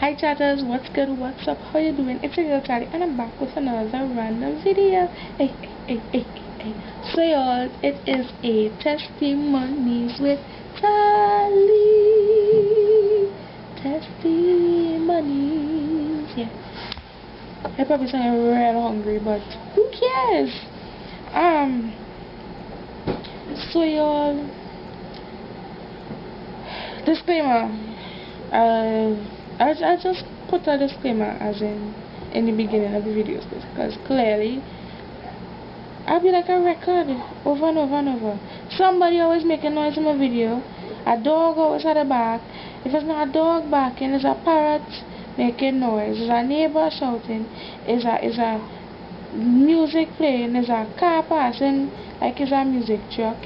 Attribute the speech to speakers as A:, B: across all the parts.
A: Hi chatters, what's good, what's up, how you doing? It's your girl Tali and I'm back with another random video. Hey. So y'all, it is a Testimonies with Tali. Testimonies, yeah. I probably sound real hungry, but who cares? So y'all, disclaimer. I just put a disclaimer as in the beginning of the videos because clearly I'll be like a record over and over and over. Somebody always making noise in my video. A dog always at the back. If it's not a dog barking, it's a parrot making noise. It's a neighbor shouting. It's a music playing. It's a car passing like it's a music truck.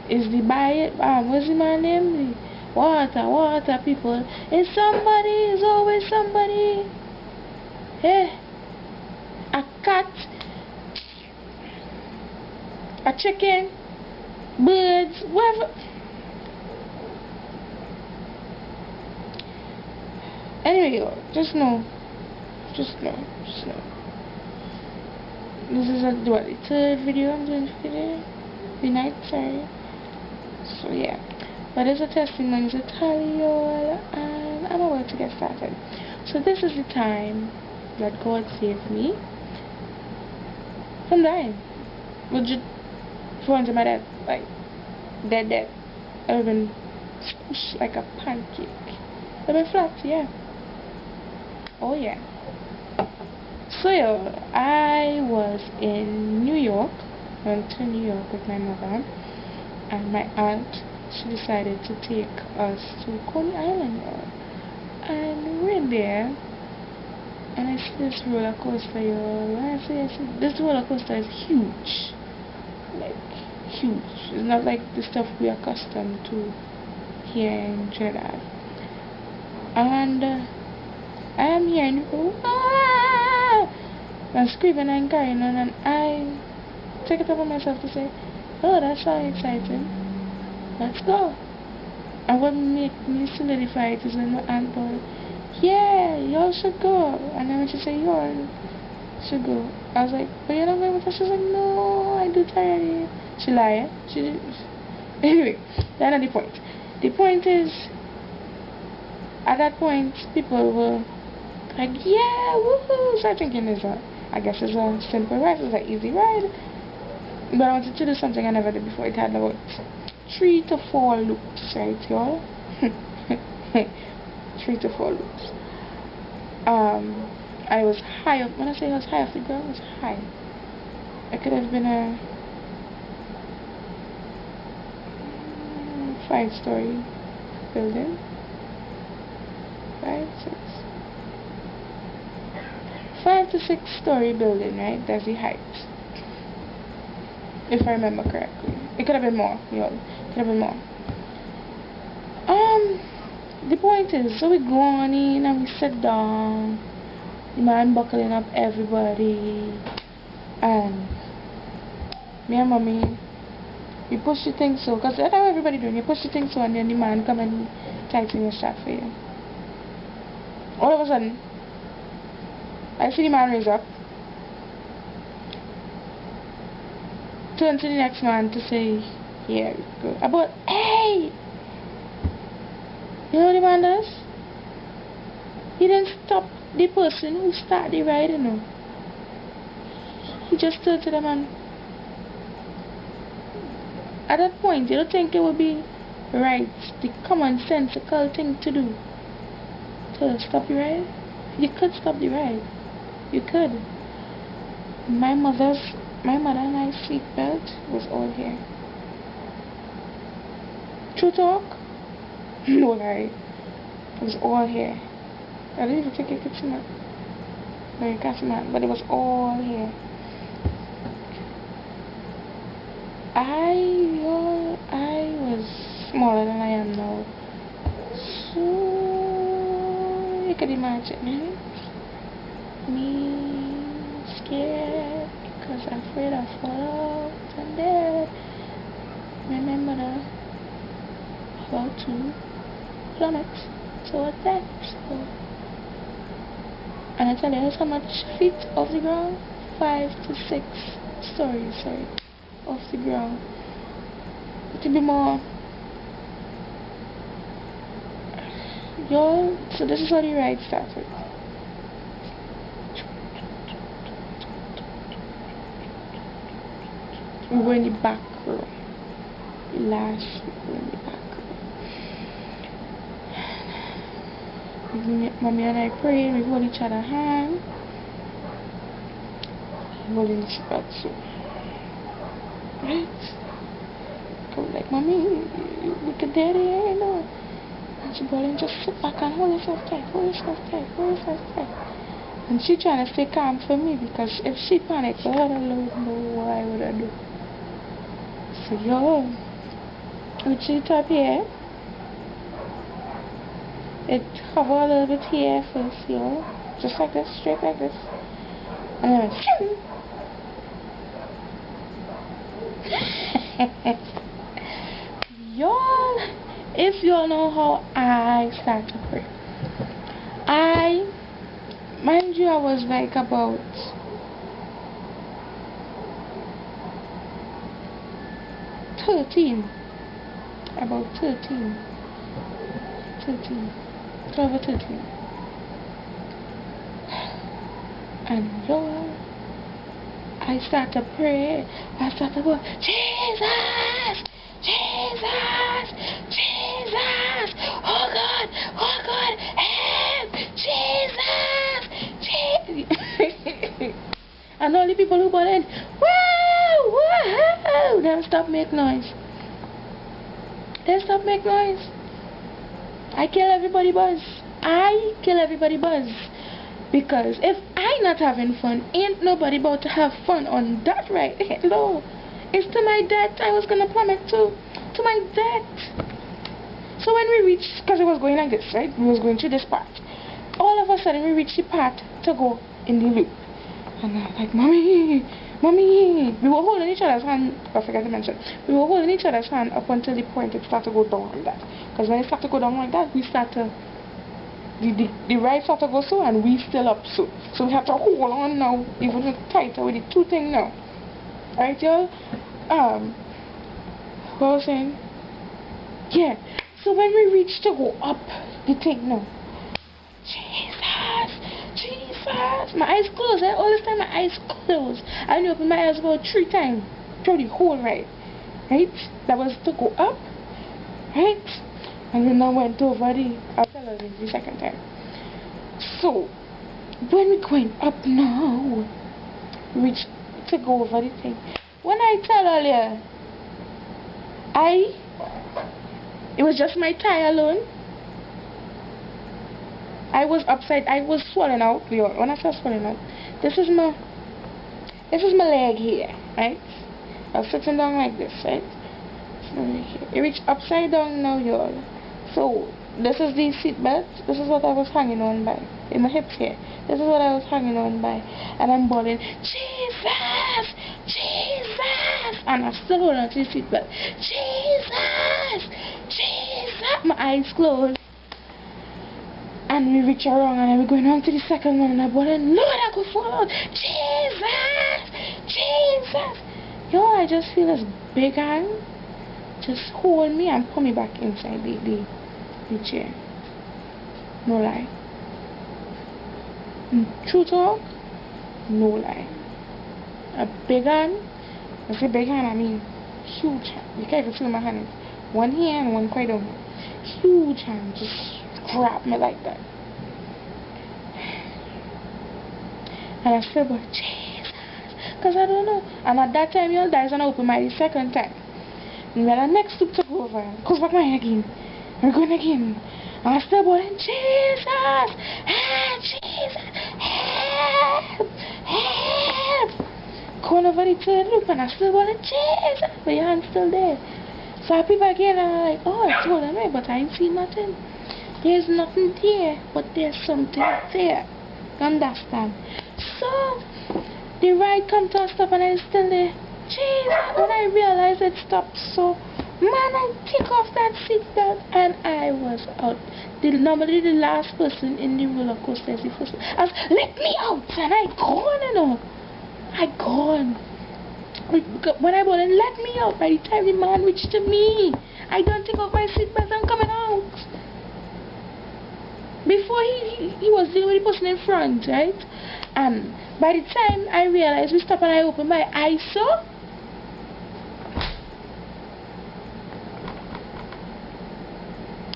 A: It's the what's the man name? Water people. It's somebody, it's always somebody. Hey, a cat, a chicken, birds, whatever. Anyway, yo, just know. This is the third video I'm doing today. The night, sorry. So yeah. But it's a testimony to Tali, y'all, and I'm about to get started. So this is the time that God saved me from dying. Legit, falling to my death, like dead. I've been squished like a pancake. I've been flat, yeah. Oh yeah. So y'all, I was in New York. I went to New York with my mother and my aunt. She decided to take us to Coney Island, y'all. And we're in there, and I see this roller coaster, y'all. When I say this roller coaster is huge, like huge. It's not like the stuff we are accustomed to here in Trinidad. And I am hearing people, and screaming and carrying on, and I take it upon myself to say, oh, that's so exciting. Let's go. And what made me solidify it is when my aunt told, yeah, y'all should go. And then when she said, y'all should go, I was like, but you're not going with us? She was like, no, I do tired. She lied. She did. Anyway, that's not the point. The point is, at that point, people were like, yeah, woohoo. So I thinking I guess it's a simple ride, it's an easy ride. But I wanted to do something I never did before. It had about 3 to 4 loops, right, y'all? 3 to 4 loops. I was high up. When I say I was high off the ground, I was high. It could have been a 5-story building. 5 to 6-story building, right? That's the height, if I remember correctly. It could have been more, y'all. Could have been more. The point is, so we go on in and we sit down. The man buckling up everybody, and me and mommy, we push the thing so, cause that's how everybody doing. You push the thing so, and then the man come and tighten your strap for you. All of a sudden, I see the man raise up, turn to the next man to say, yeah, good. But hey, you know what the man does? He didn't stop the person who started the ride, you know. He just turned to the man. At that point, you don't think it would be right, the common sensical thing to do, to stop the ride? You could stop the ride. You could. My mother and I's seatbelt was all here. True talk? No lie. It was all here. I didn't even think you could see that. No, you can't see that, but it was all here. I was smaller than I am now. So you could imagine, right? Me scared because I'm afraid I fall out and dead. My mother about to plummet towards that. So And I tell you, how much feet off the ground? 5 to 6 stories, sorry, off the ground. It will be more. Yo, so this is how the ride started. We were in the back row. Last week we were in the back row. Mommy and I prayed, we hold each other's hand. Holding each other too. Right? Go like, Mommy, we could daddy, you know. And she brought in, just sit back and hold yourself tight, hold yourself tight, hold yourself tight. And she trying to stay calm for me, because if she panics, Lord alone know what I would have do. So yo, we cheat up here. It hover a little bit here first, yo. Just like this, straight like this. And then y'all, if y'all know how I start to pray, mind you, I was like about 13, 12 or 13. And y'all, I start to pray. I start to go, Jesus, Jesus, Jesus, oh God, help, Jesus, and all the people who bought in, whoa, whoa, they stop make noise. They stop make noise. I kill everybody buzz. Because if I not having fun, ain't nobody about to have fun on that right. Hello. It's to my death. I was gonna plummet to my death. So when we reached, because it was going like this, right? We was going through this part. All of a sudden we reached the part to go in the loop. And I was like, Mommy. We were holding each other's hand. I forgot to mention. We were holding each other's hand up until the point it started to go down like that. Because when it started to go down like that, we start to the ride started to go so, and we still up so. So we have to hold on now, even tighter with the two things now. Alright, y'all? What was I saying? Yeah. So when we reach to go up the thing now, Jesus, my eyes closed. All this time my eyes closed. I only opened my eyes about 3 times through the whole ride. Right? That was to go up. Right? And then I went over I'll tell her the second time. So when we're going up now, reach to go over the thing. When I tell earlier, it was just my tie alone. I was swollen out. When I say swollen out, this is my leg here, right? I was sitting down like this, right? It reached upside down now, y'all. So this is the seat belt. This is what I was hanging on by in my hips here. This is what I was hanging on by, and I'm bawling, Jesus, Jesus, and I'm still holding on to the seat belt. Jesus, Jesus. My eyes closed. And we reach around, and we're going on to the second one, and I'm bawling, Lord, I could fall out. Jesus, Jesus. Yo, I just feel this big hand just hold me and pull me back inside the chair. No lie. True talk, no lie. A big hand. When I say big hand, I mean huge hand. You can't even feel my hand. One here and one quite over. Huge hand. Just grab me like that. And I still go, Jesus. Because I don't know. And at that time, your eyes are open my second time. And when the next loop took over, goes back my head again. And we're going again. And I still going, Jesus! Help! Jesus! Help! Help! Going over the third loop, and I still going, Jesus! But your hand's still there. So I peep again, and I'm like, oh, it's holding me, but I ain't see nothing. There's nothing there, but there's something there. You understand? So the ride come to a stop, and I'm still there. Jesus! When I realized it stopped, so Man, I take off that seatbelt and I was out. Normally the last person in the roller coaster is the first one. I was, let me out, and I gone, you know. I gone. When I bought it, let me out. By the time the man reached to me, I don't take off my seatbelt, I'm coming out. Before he was dealing with the person in front, right? And by the time I realized, we stopped and I opened my eyes, so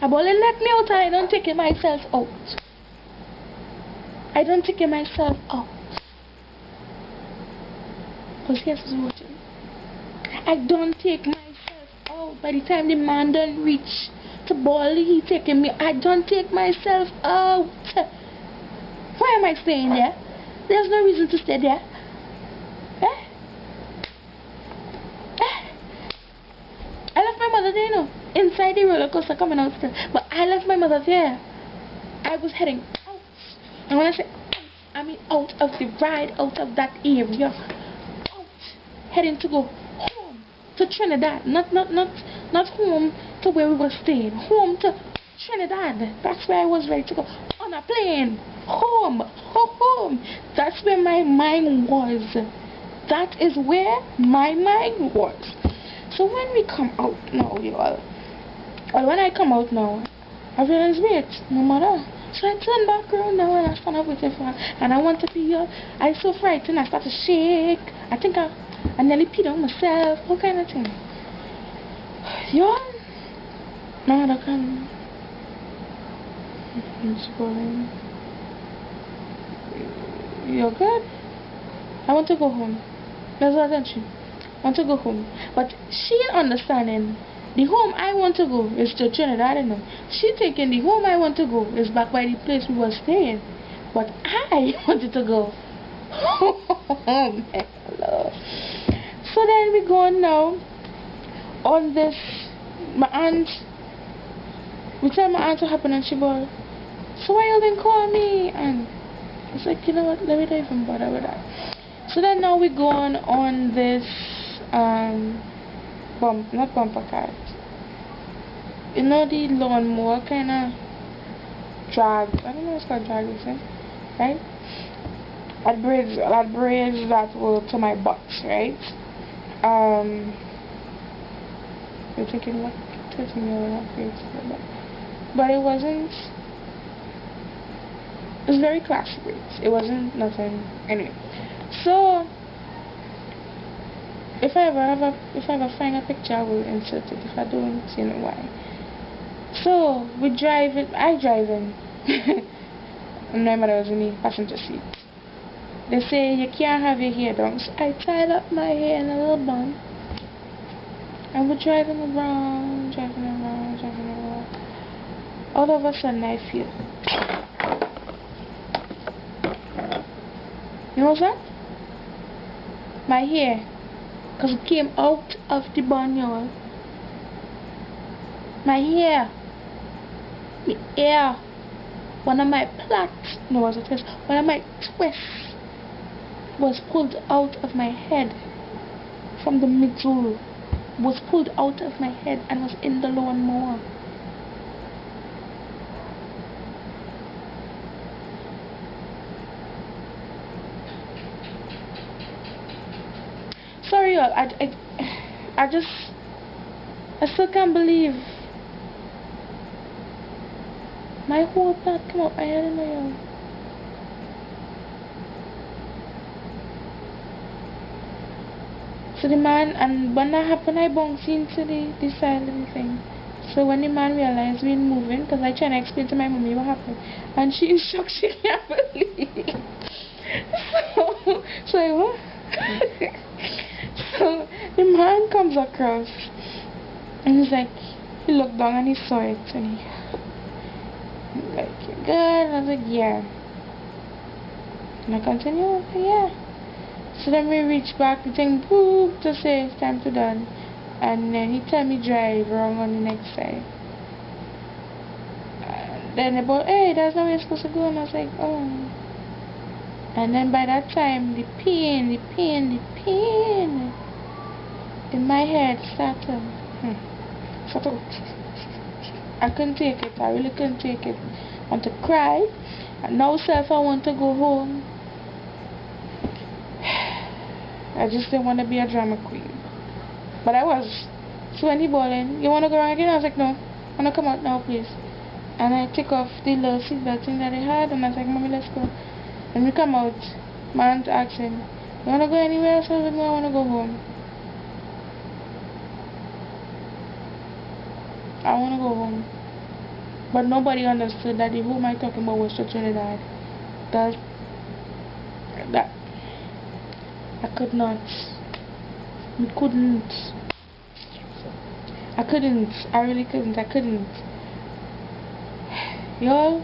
A: about let me out, and I don't take myself out. I don't take myself out. Because guess who's watching? I don't take myself out. By the time the man done reach to ball, he taking me. I don't take myself out. Why am I staying there? There's no reason to stay there. I left my mother there, you know, inside the roller coaster coming out still. But I left my mother there. I was heading out. And when I say out, I mean out of the ride, out of that area. Out. Heading to go home to Trinidad. Not home to where we were staying. Home to Trinidad. That's where I was ready to go. On a plane. Home. Home. That's where my mind was. That is where my mind was. So when we come out now, y'all, or when I come out now, I realize, wait, no matter. So I turn back around now and I stand up waiting for her. And I want to be here. I was so frightened. I start to shake. I think I nearly peed on myself. All kind of thing. Y'all, my mother can. You're good? I want to go home. That's what I she. I want to go home. But she understanding the home I want to go is to Trinidad, you know. She thinking the home I want to go is back by the place we were staying. But I wanted to go home. Hello. So then we go on now on this. My aunt, we tell my aunt what happened and she goes, so why you didn't call me? And it's like, you know what, let me not even bother with that. So then now we go on this not bumper cart. You know the lawnmower kind of drag. I don't know what's called drag, right? That braids that were to my butt, right? You're thinking what touching me not braids, but it wasn't. It was very classy braids. It wasn't nothing anyway. So if I ever find a picture, I will insert it. If I don't, you know why. So we drive it. I drive in. And my mother was in the passenger seat. They say you can't have your hair down. So I tied up my hair in a little bun. And we're driving around. All of a sudden I feel. You know what's that? My hair. Because it came out of the bun, y'all. My hair. My ear. One of my plaits. No, was it twist? One of my twists was pulled out of my head. From the middle. Was pulled out of my head and was in the lawnmower. Sorry, y'all. I still can't believe my whole thought came up. I don't know, y'all. So the man, and when that happened, I bounced into the side of the thing. So when the man realized we were moving, because I tried to explain to my mommy what happened, and she is shocked, she can't believe. So I what? So the man comes across and he's like, he looked down and he saw it and he's like, you good? And I was like, yeah. And I continue, I was like, yeah. So then we reach back, the thing boop to say it's time to done. And then he tell me drive wrong on the next side. And then about, hey, that's not where you're supposed to go. And I was like, oh. And then by that time, the pain in my head started. So I couldn't take it. I really couldn't take it. I want to cry. And now self I want to go home. I just didn't want to be a drama queen. But I was. So when he bawling, you want to go around again? I was like, no. I want to come out now, please. And I took off the little seatbelt thing that I had, and I was like, Mommy, let's go. And we come out. My aunt asked him, you want to go anywhere else? I was like, no, I want to go home. I want to go home. But nobody understood that the home I talking about was to Trinidad. That I could not. I couldn't. I really couldn't. I couldn't. Y'all.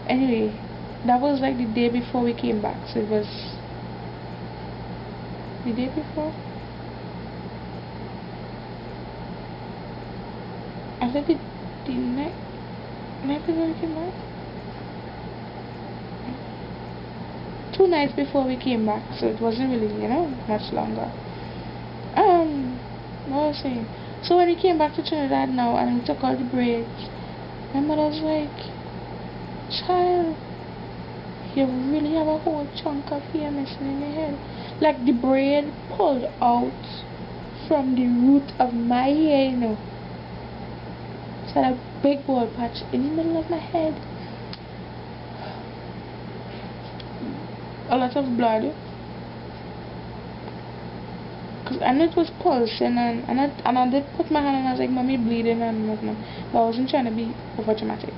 A: Anyway, that was like the day before we came back. So it was the day before. I said the night before we came back. 2 nights before we came back, so it wasn't really, much longer. What was I saying? So when we came back to Trinidad now and we took all the braids, my mother was like, child, you really have a whole chunk of hair missing in your head. Like the braid pulled out from the root of my hair, So I had a big bald patch in the middle of my head. A lot of blood. Cause I know it was pulsing and I did put my hand and I was like, Mommy, bleeding and whatnot. But I wasn't trying to be over dramatic.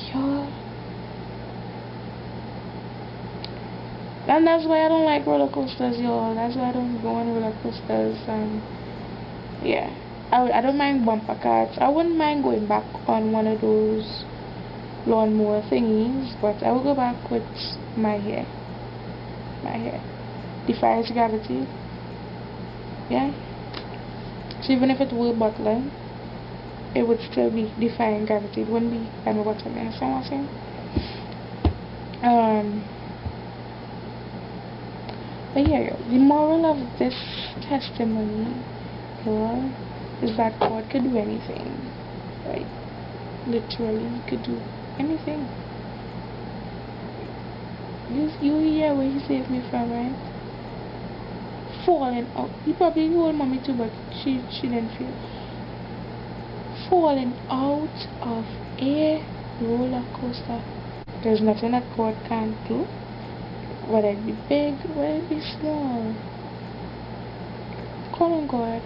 A: Yeah. And that's why I don't like roller coasters, y'all. That's why I don't go on roller coasters. Yeah. I don't mind bumper carts. I wouldn't mind going back on one of those lawnmower thingies, but I will go back with my hair. My hair defies gravity. Yeah. So even if it were bottling, it would still be defying gravity. It wouldn't be on the bottom. You understand what I'm saying? But yeah, the moral of this testimony is that God could do anything. Right? Literally, He could do anything. You hear where He saved me from, right? Falling out. He probably told Mommy too, but she didn't feel. Falling out of a roller coaster. There's nothing that God can't do. Whether it be big, whether it be small. Call on God.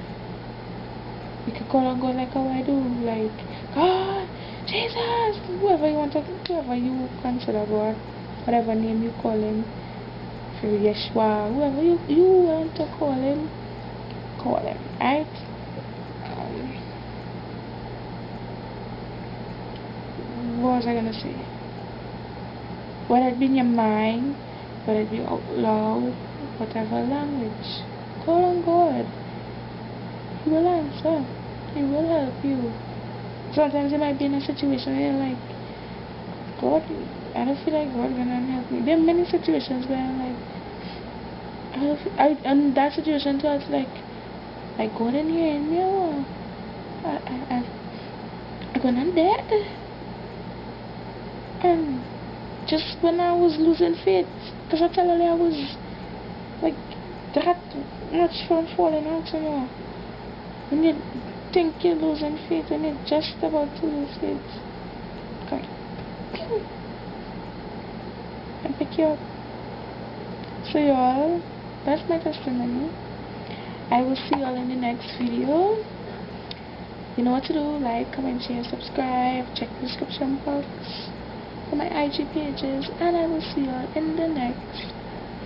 A: You can call on God like how I do. Like, God, Jesus, whoever you consider God. Whatever name you call Him, for Yeshua, whoever you want to call Him, right? What was I gonna say? Whether it be in your mind, whether it be out loud, whatever language, call on God. He will answer. He will help you. Sometimes you might be in a situation where you're like, God, I don't feel like God gonna help me. There are many situations where I'm like, in that situation too, it's like God in here in me, I'm gonna dead. And just when I was losing faith, because I tell you I was like that much from falling out, when you think you're losing faith and you're just about to lose faith, God, and pick you up. So y'all, that's my testimony. I will see y'all in the next video. You know what to do. Like, comment, share, subscribe. Check the description box for my IG pages. And I will see y'all in the next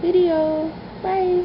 A: video. Bye.